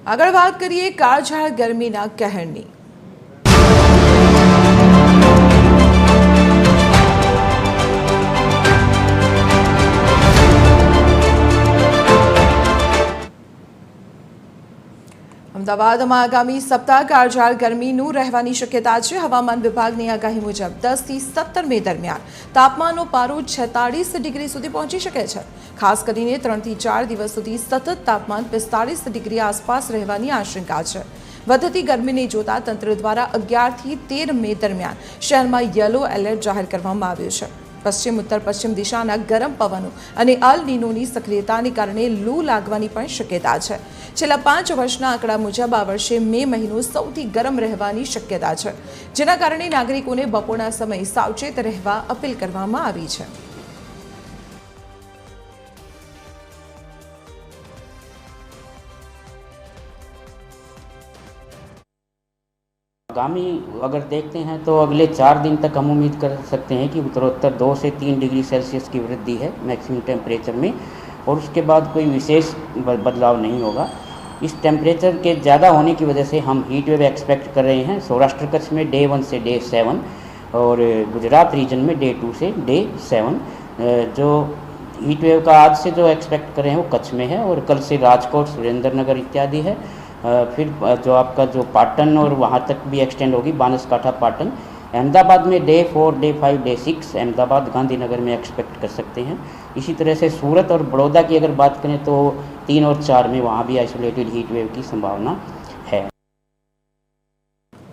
આગળ વાત કરીએ કાળઝાળ ગરમીના કહેરની। અમદાવાદમાં આગામી સપ્તાહ કાળઝાળ ગરમીનું રહેવાની શક્યતા છે। હવામાન વિભાગની આગાહી મુજબ 10 થી 17 મે દરમિયાન તાપમાનનો પારો 46 ડિગ્રી સુધી પહોંચી શકે છે। ખાસ કરીને 3 થી 4 દિવસ સુધી સતત તાપમાન 45 ડિગ્રી આસપાસ રહેવાની આશંકા છે। વધતી ગરમીને જોતા તંત્ર દ્વારા 11 થી 13 મે દરમિયાન શહેરમાં યલો એલર્ટ જાહેર કરવામાં આવ્યું છે। પશ્ચિમ ઉત્તર પશ્ચિમ દિશાના ગરમ પવનો અને અલ નીનોની સક્રિયતાને કારણે લૂ લાગવાની પણ શક્યતા છે। છેલ્લા 5 વર્ષના આંકડા મુજબ આ વર્ષે મે મહિનો સૌથી ગરમ રહેવાની શક્યતા છે, જેના કારણે નાગરિકોને બપોરના સમયે સાવચેત રહેવા અપીલ કરવામાં આવી છે। आगामी अगर देखते हैं तो अगले 4 दिन तक हम उम्मीद कर सकते हैं कि उत्तरोत्तर 2 से 3 डिग्री सेल्सियस की वृद्धि है मैक्सिमम टेम्परेचर में, और उसके बाद कोई विशेष बदलाव नहीं होगा। इस टेम्परेचर के ज़्यादा होने की वजह से हम हीट वेव एक्सपेक्ट कर रहे हैं सौराष्ट्र कच्छ में डे 1 से डे 7 और गुजरात रीजन में डे 2 से डे 7। जो हीट वेव का आज से जो एक्सपेक्ट कर रहे हैं वो कच्छ में है, और कल से राजकोट, सुरेंद्रनगर इत्यादि है। फिर जो आपका जो पाटन और वहाँ तक भी एक्सटेंड होगी, बानसकाठा पाटन। अहमदाबाद में day 4, day 5, day 6 Ahmedabad Gandhinagar में एक्सपेक्ट कर सकते हैं। इसी तरह से सूरत और बड़ौदा की अगर बात करें तो 3 और 4 में वहाँ भी आइसोलेटेड हीट वेव की संभावना